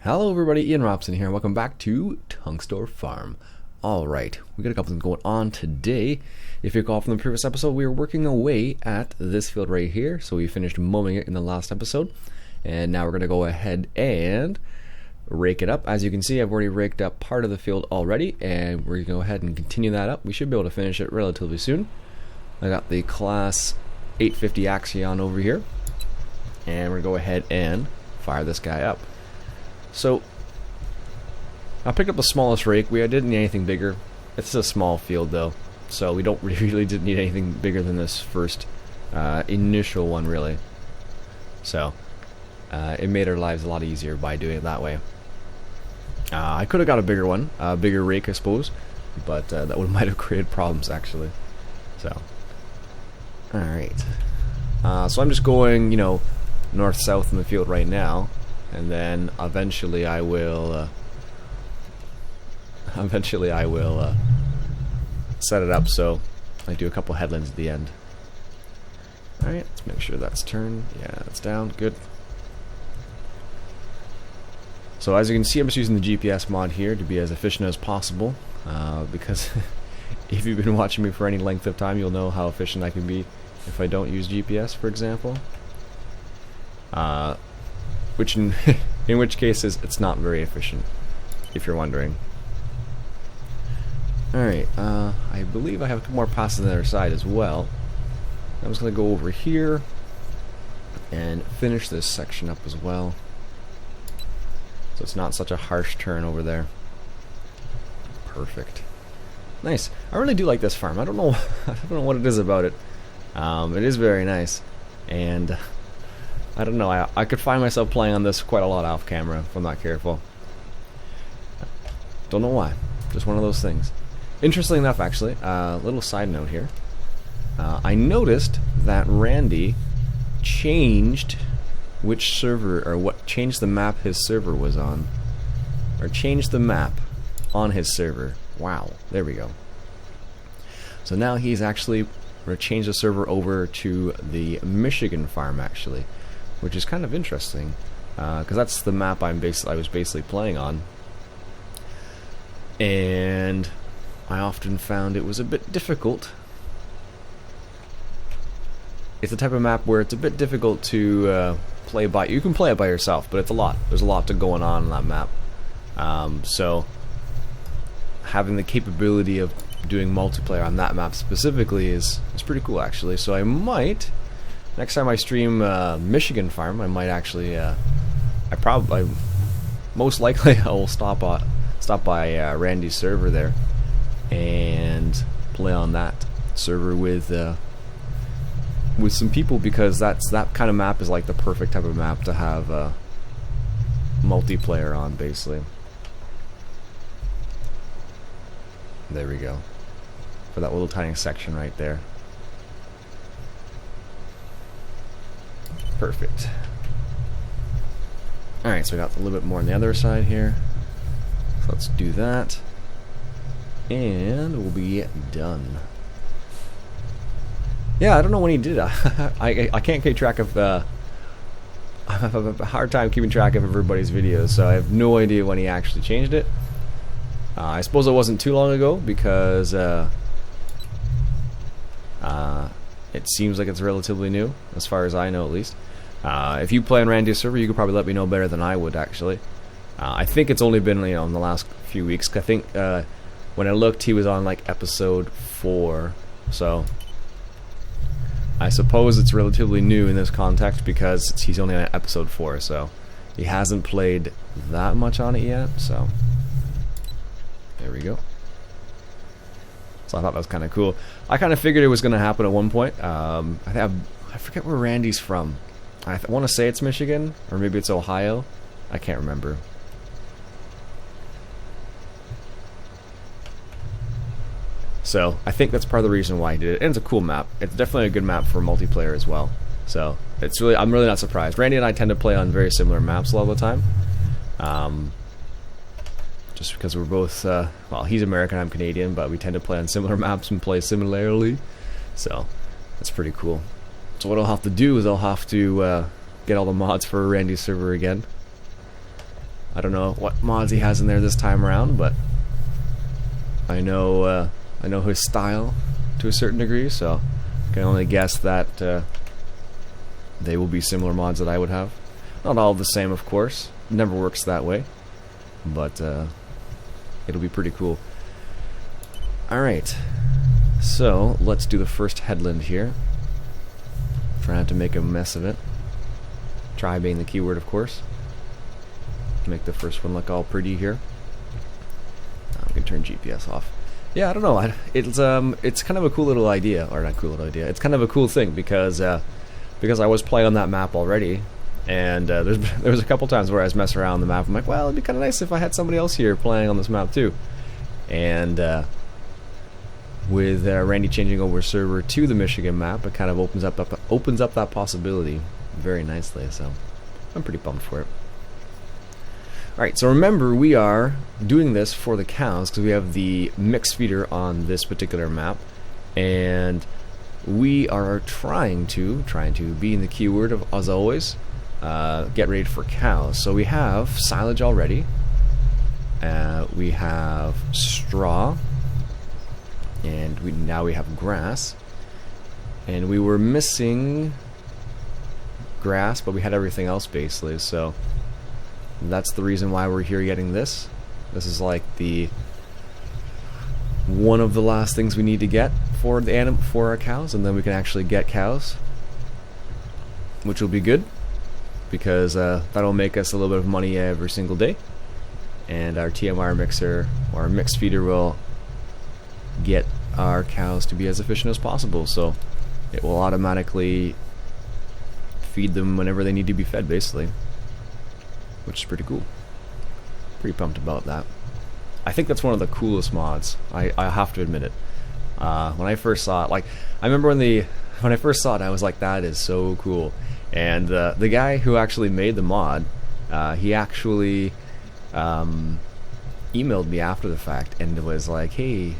Hello everybody, Iain Robson here, and welcome back to Tunxdorf Farm. Alright, we got a couple things going on today. If you recall from the previous episode, we were working away at this field right here, so we finished mowing it in the last episode. And now we're going to go ahead and rake it up. As you can see, I've already raked up part of the field already, and we're going to go ahead and continue that up. We should be able to finish it relatively soon. I got the class 850 Axion over here, and we're going to go ahead and fire this guy up. So, I picked up the smallest rake. I didn't need anything bigger. It's a small field though, so we don't really didn't need anything bigger than this first initial one really. So, it made our lives a lot easier by doing it that way. I could have got a bigger one, a bigger rake I suppose, but that might have created problems actually. So, alright. So I'm just going, north-south in the field right now. And then eventually I will set it up so I do a couple headlands at the end. Alright, let's make sure that's turned. Yeah, that's down. Good. So as you can see, I'm just using the GPS mod here to be as efficient as possible, because if you've been watching me for any length of time, you'll know how efficient I can be if I don't use GPS, for example. Which in which cases it's not very efficient, if you're wondering. Alright, I believe I have two more passes on the other side as well. I'm just going to go over here and finish this section up as well, so it's not such a harsh turn over there. Perfect. Nice. I really do like this farm. I don't know what it is about it. It is very nice, and I don't know, I could find myself playing on this quite a lot off camera if I'm not careful. Don't know why. Just one of those things. Interestingly enough, actually, little side note here. I noticed that Randy changed which server, or changed the map his server was on. Or changed the map on his server. Wow, there we go. So now he's actually changed the server over to the Michigan farm, actually. Which is kind of interesting, because that's the map I was basically playing on, and I often found it was a bit difficult. It's the type of map where it's a bit difficult to play by. You can play it by yourself, but it's a lot. There's a lot to going on that map. So having the capability of doing multiplayer on that map specifically is pretty cool, actually. So I might. Next time I stream Michigan Farm, I might actually, most likely I will stop by Randy's server there and play on that server with some people, because that kind of map is like the perfect type of map to have multiplayer on, basically. There we go, for that little tiny section right there. Perfect. Alright, so we got a little bit more on the other side here. So let's do that. And we'll be done. Yeah, I don't know when he did it. I can't keep track of I have a hard time keeping track of everybody's videos, so I have no idea when he actually changed it. I suppose it wasn't too long ago, because it seems like it's relatively new, as far as I know at least. If you play on Randy's server, you could probably let me know better than I would, actually. I think it's only been, in the last few weeks. I think when I looked, he was on like episode 4, so I suppose it's relatively new in this context, because he's only on episode 4, so he hasn't played that much on it yet. So there we go. So I thought that was kind of cool. I kind of figured it was going to happen at one point. I forget where Randy's from. I want to say it's Michigan, or maybe it's Ohio. I can't remember. So I think that's part of the reason why he did it. And it's a cool map. It's definitely a good map for multiplayer as well. So I'm really not surprised. Randy and I tend to play on very similar maps a lot of the time. Just because we're both, well, he's American, I'm Canadian, but we tend to play on similar maps and play similarly. So that's pretty cool. So what I'll have to do is I'll have to get all the mods for Randy's server again, I don't know what mods he has in there this time around, but I know his style to a certain degree, so I can only guess that they will be similar mods that I would have. Not all the same, of course. It never works that way, but it'll be pretty cool. Alright, so let's do the first headland here. Try not to make a mess of it. Try being the keyword, of course. Make the first one look all pretty here. I'm gonna turn GPS off. Yeah, I don't know. It's kind of a cool little idea, or not cool little idea. It's kind of a cool thing because I was playing on that map already, and there was a couple times where I was messing around on the map. I'm like, well, it'd be kind of nice if I had somebody else here playing on this map too. And with Randy changing over server to the Michigan map, it kind of opens up that possibility very nicely. So I'm pretty pumped for it. Alright, so remember, we are doing this for the cows because we have the mixed feeder on this particular map, and we are trying to be in the keyword of, as always, get ready for cows. So we have silage already, we have straw, and now we have grass, and we were missing grass, but we had everything else basically, so that's the reason why we're here getting this. This is like one of the last things we need to get for our cows, and then we can actually get cows, which will be good because that'll make us a little bit of money every single day, and our TMR mixer or mixed feeder will get our cows to be as efficient as possible, so it will automatically feed them whenever they need to be fed basically, which is pretty cool. Pretty pumped about that. I think that's one of the coolest mods. I have to admit it. When I first saw it, like, I remember when I first saw it, I was like, that is so cool. And the guy who actually made the mod, he actually emailed me after the fact and was like, hey,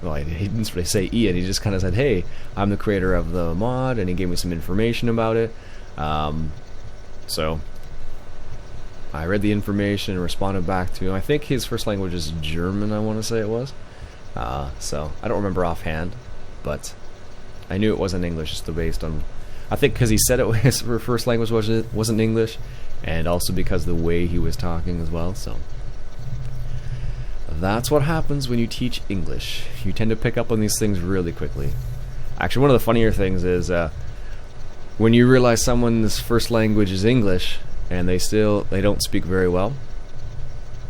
well, he didn't really say Ian, he just kind of said, hey, I'm the creator of the mod, and he gave me some information about it. So I read the information and responded back to him. I think his first language is German, I want to say it was. So I don't remember offhand, but I knew it wasn't English just based on, I think because he said it his first language wasn't English, and also because the way he was talking as well. So that's what happens when you teach English. You tend to pick up on these things really quickly. Actually, one of the funnier things is when you realize someone's first language is English and they don't speak very well,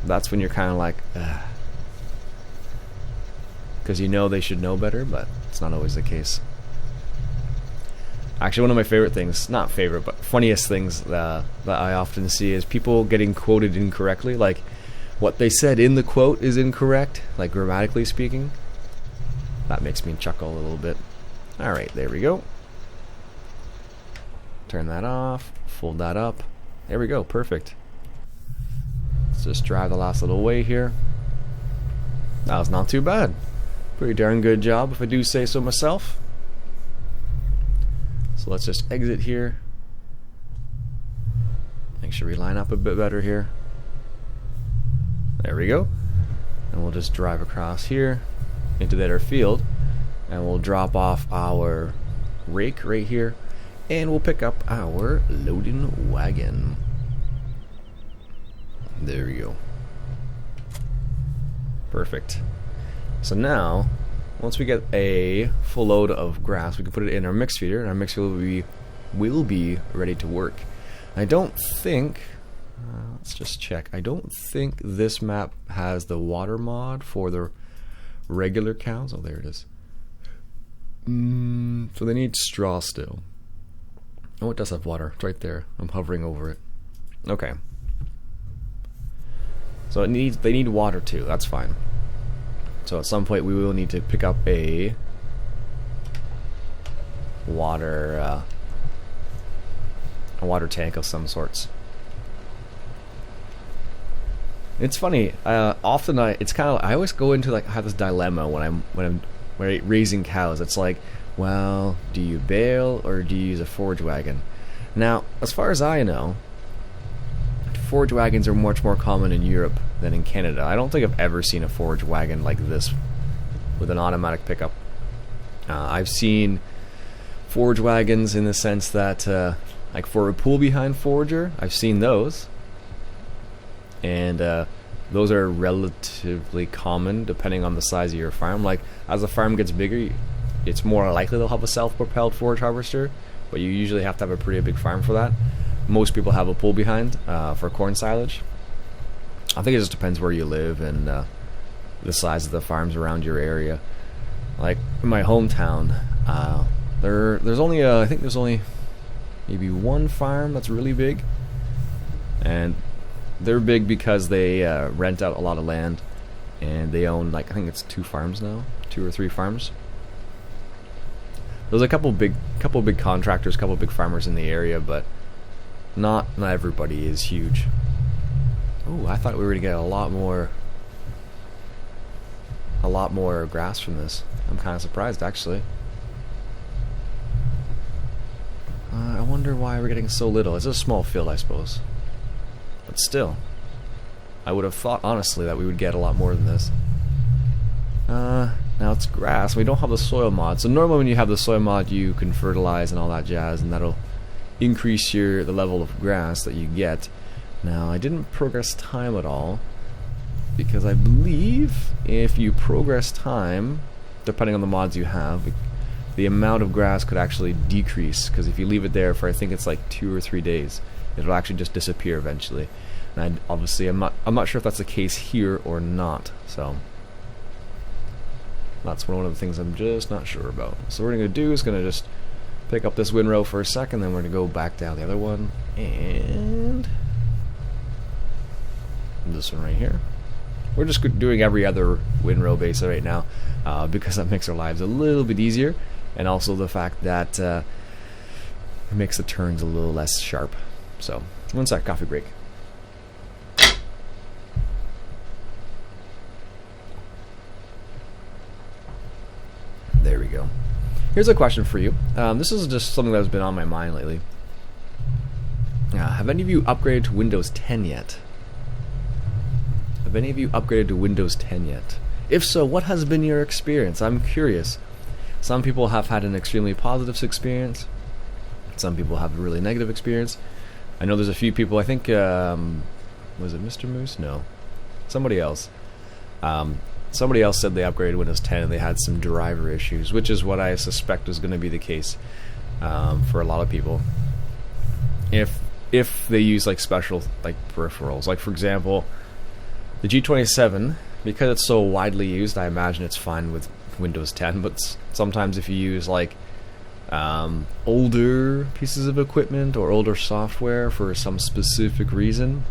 that's when you're kind of like, because you know they should know better, but it's not always the case. Actually, one of my favorite things, not favorite, but funniest things that I often see is people getting quoted incorrectly. Like, what they said in the quote is incorrect, like grammatically speaking. That makes me chuckle a little bit. Alright, there we go. Turn that off, fold that up. There we go, perfect. Let's just drive the last little way here. That was not too bad. Pretty darn good job, if I do say so myself. So let's just exit here. Make sure we line up a bit better here. There we go. And we'll just drive across here into their field, and we'll drop off our rake right here, and we'll pick up our loading wagon. There we go. Perfect. So now, once we get a full load of grass, we can put it in our mix feeder, and our mix feeder will be ready to work. I don't think, let's just check, I don't think this map has the water mod for the regular cows. Oh, there it is. So they need straw still. Oh, it does have water. It's right there. I'm hovering over it. Okay. So they need water too. That's fine. So at some point we will need to pick up a water tank of some sorts. It's funny. Often I always go into like, I have this dilemma when I'm raising cows. It's like, well, do you bale or do you use a forage wagon? Now, as far as I know, forage wagons are much more common in Europe than in Canada. I don't think I've ever seen a forage wagon like this with an automatic pickup. I've seen forage wagons in the sense that, like for a pull behind forager, I've seen those. And those are relatively common depending on the size of your farm. Like, as the farm gets bigger, it's more likely they'll have a self-propelled forage harvester, but you usually have to have a pretty big farm for that. Most people have a pull behind for corn silage. I think it just depends where you live and the size of the farms around your area. Like in my hometown, there's only I think there's only maybe one farm that's really big, and they're big because they rent out a lot of land, and they own, like, I think it's 2 farms now, 2 or 3 farms. There's a couple big contractors, couple big farmers in the area, but not everybody is huge. Oh, I thought we were gonna get a lot more grass from this. I'm kind of surprised, actually. I wonder why we're getting so little. It's a small field, I suppose. But still, I would have thought, honestly, that we would get a lot more than this. Now it's grass. We don't have the soil mod. So normally when you have the soil mod, you can fertilize and all that jazz, and that'll increase the level of grass that you get. Now, I didn't progress time at all, because I believe if you progress time, depending on the mods you have, the amount of grass could actually decrease, because if you leave it there for, I think it's like 2 or 3 days, it'll actually just disappear eventually. And obviously I'm not sure if that's the case here or not, so that's one of the things I'm just not sure about. So what we're going to do is going to just pick up this windrow for a second, then we're going to go back down the other one, and this one right here. We're just doing every other windrow base right now, because that makes our lives a little bit easier, and also the fact that it makes the turns a little less sharp. So, one sec, coffee break. There we go. Here's a question for you. This is just something that's been on my mind lately. Have any of you upgraded to Windows 10 yet? Have any of you upgraded to Windows 10 yet? If so, what has been your experience? I'm curious. Some people have had an extremely positive experience. Some people have a really negative experience. I know there's a few people, I think, was it Mr. Moose? No. Somebody else. Somebody else said they upgraded Windows 10 and they had some driver issues, which is what I suspect is going to be the case for a lot of people. If they use like special like peripherals, like for example, the G27, because it's so widely used, I imagine it's fine with Windows 10. But sometimes if you use like older pieces of equipment or older software for some specific reason,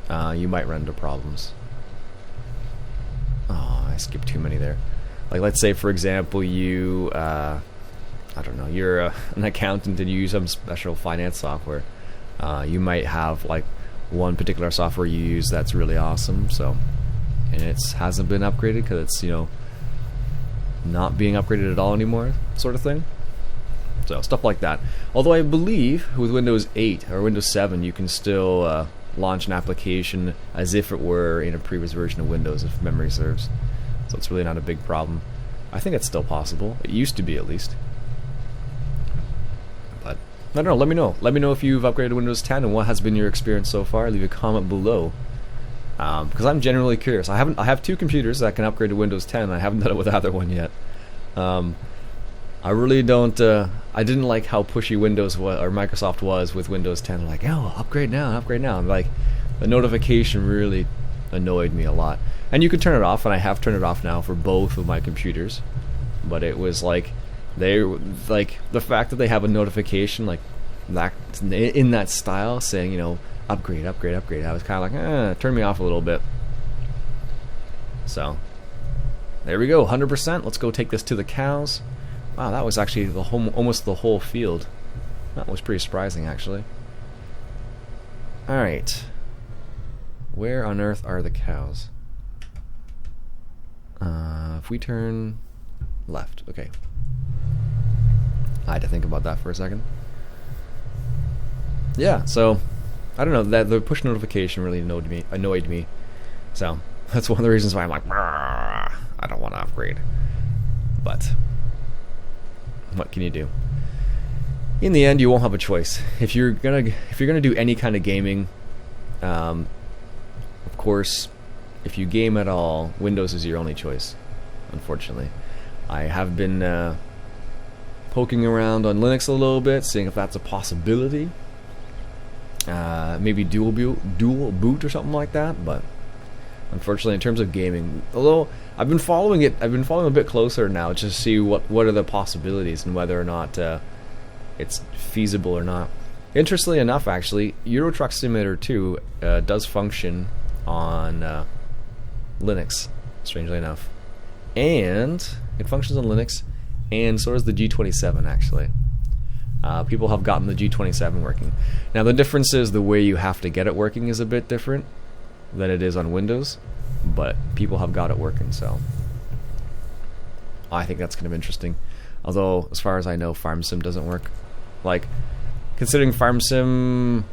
you might run into problems. Oh, I skipped too many there. Like, let's say, for example, you, I don't know, you're an accountant and you use some special finance software. You might have, like, one particular software you use that's really awesome, so, and it hasn't been upgraded because it's, you know, not being upgraded at all anymore, sort of thing. So, stuff like that. Although I believe with Windows 8 or Windows 7, you can still launch an application as if it were in a previous version of Windows, if memory serves. So it's really not a big problem. I think it's still possible. It used to be, at least. But I don't know. Let me know. Let me know if you've upgraded to Windows 10 and what has been your experience so far. Leave a comment below, because I'm genuinely curious. I have 2 computers that can upgrade to Windows 10. And I haven't done it with either one yet. I really don't. I didn't like how pushy Windows or Microsoft was with Windows 10. Like, oh, upgrade now, upgrade now. And like, the notification really annoyed me a lot. And you can turn it off, and I have turned it off now for both of my computers. But it was like, the fact that they have a notification like that in that style saying, you know, upgrade, upgrade, upgrade. I was kind of like, turn me off a little bit. So there we go, 100%. Let's go take this to the cows. Wow, that was actually almost the whole field. That was pretty surprising, actually. Alright. Where on earth are the cows? If we turn left. Okay. I had to think about that for a second. Yeah, so I don't know, that the push notification really annoyed me. So that's one of the reasons why I'm like, I don't want to upgrade. But what can you do? In the end, you won't have a choice. If you're gonna do any kind of gaming, of course, if you game at all, Windows is your only choice. Unfortunately, I have been poking around on Linux a little bit, seeing if that's a possibility. Maybe dual boot or something like that. But unfortunately, in terms of gaming, although I've been following a bit closer now to see what are the possibilities and whether or not it's feasible or not. Interestingly enough, actually, Euro Truck Simulator 2 does function on Linux, strangely enough. And it functions on Linux, and so does the G27, actually. People have gotten the G27 working. Now, the difference is the way you have to get it working is a bit different than it is on Windows, but people have got it working, so I think that's kind of interesting. Although, as far as I know, FarmSim doesn't work. Like, considering FarmSim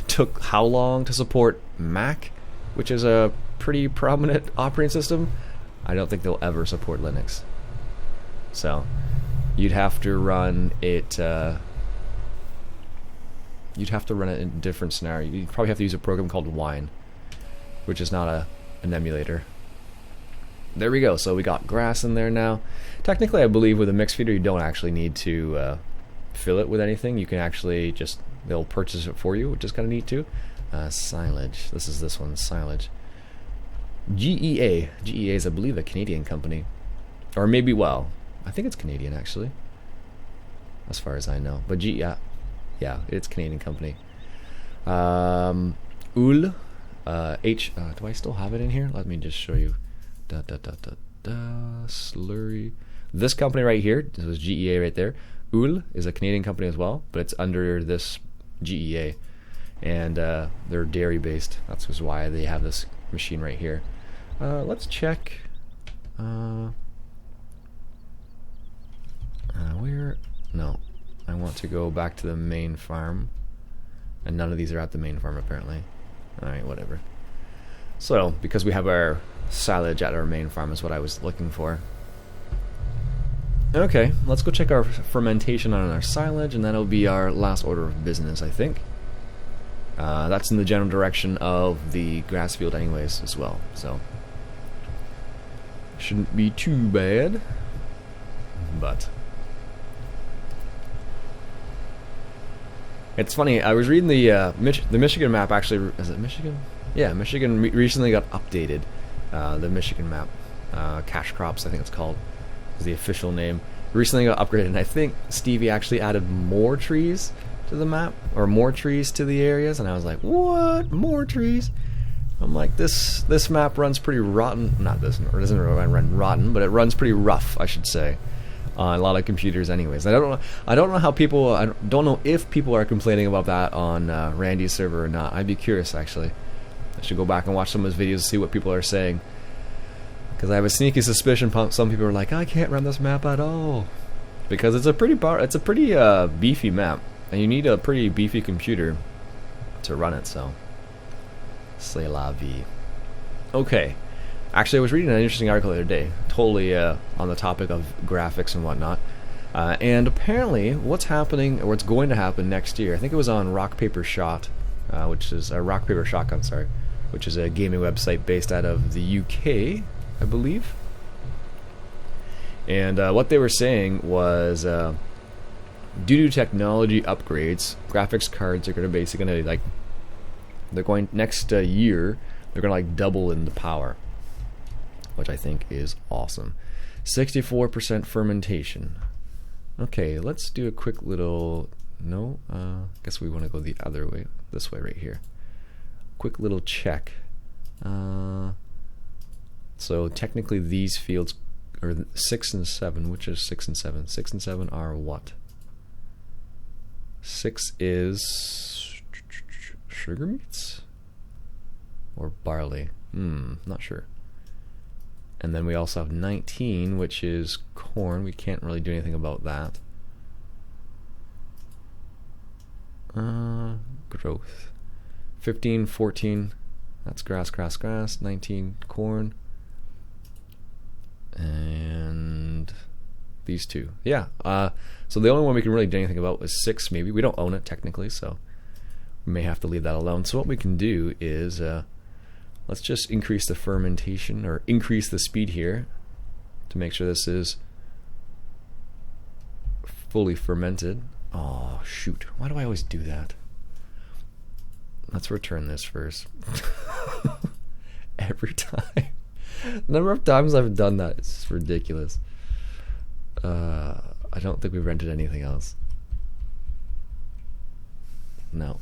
took how long to support Mac, which is a pretty prominent operating system, I don't think they'll ever support Linux. So you'd have to run it in a different scenario. You'd probably have to use a program called Wine, which is not an emulator. There we go. So we got grass in there now. Technically, I believe with a mix feeder, you don't actually need to fill it with anything. You can actually they'll purchase it for you, which is kind of neat too. Silage. This one, silage. GEA. GEA is, I believe, a Canadian company. Or maybe, well, I think it's Canadian, actually. As far as I know. But yeah, it's a Canadian company. Ull. Do I still have it in here? Let me just show you. Slurry. This company right here, this was GEA right there. Ull is a Canadian company as well, but it's under this GEA. And they're dairy based. That's just why they have this machine right here. Let's check where. No, I want to go back to the main farm, and none of these are at the main farm apparently. Alright, whatever. So because we have our silage at our main farm is what I was looking for. Okay, let's go check our fermentation on our silage, and that'll be our last order of business, I think. That's in the general direction of the grass field anyways as well, so shouldn't be too bad. But it's funny, I was reading the Michigan map, actually. Is it Michigan? Yeah, Michigan recently got updated. The Michigan map, cash crops I think it's called, is the official name. Recently got upgraded, and I think Stevie actually added more trees to the map, or more trees to the areas, and I was like, what? More trees? I'm like, this map runs pretty rotten. Not this, or it doesn't run rotten, but it runs pretty rough, I should say, on a lot of computers anyways. I don't know how people, I don't know if people are complaining about that on Randy's server or not. I'd be curious, actually. I should go back and watch some of his videos to see what people are saying, because I have a sneaky suspicion some people are like, I can't run this map at all, because it's a pretty beefy map, and you need a pretty beefy computer to run it. So c'est la vie. Okay, actually I was reading an interesting article the other day, totally on the topic of graphics and whatnot, and apparently what's happening, or what's going to happen next year, I think it was on Rock Paper Shot, which is a Rock Paper Shotgun, sorry, which is a gaming website based out of the UK, I believe. And what they were saying was, due to technology upgrades, graphics cards are basically going to, like, they're going next year, they're going to like double in the power, which I think is awesome. 64% fermentation. Okay, let's do a quick little, guess we want to go the other way, this way right here. Quick little check. So technically these fields are 6 and 7. Which is 6 and 7? 6 and 7 are what? 6 is sugar beets or barley. Not sure. And then we also have 19, which is corn. We can't really do anything about that. growth. 15, 14, that's grass. 19, corn. And these two. Yeah. So the only one we can really do anything about is 6, maybe. We don't own it technically, so we may have to leave that alone. So what we can do is let's just increase the fermentation, or increase the speed here to make sure this is fully fermented. Oh, shoot. Why do I always do that? Let's return this first. Every time. The number of times I've done that, it's just ridiculous. I don't think we've rented anything else. No.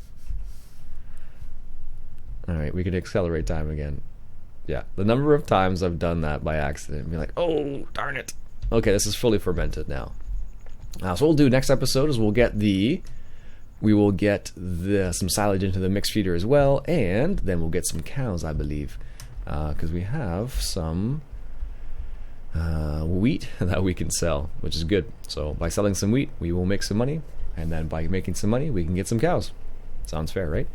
Alright, we could accelerate time again. Yeah, the number of times I've done that by accident and be like, oh, darn it. Okay, this is fully fermented now. So what we'll do next episode is we'll get some silage into the mixed feeder as well, and then we'll get some cows, I believe, because we have some wheat that we can sell, which is good. So by selling some wheat, we will make some money, and then by making some money, we can get some cows. Sounds fair, right?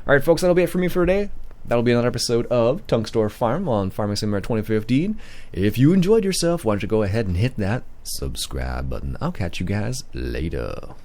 All right, folks, that'll be it for me for today. That'll be another episode of Tunxdorf Farm on Farming Simulator 2015. If you enjoyed yourself, why don't you go ahead and hit that subscribe button. I'll catch you guys later.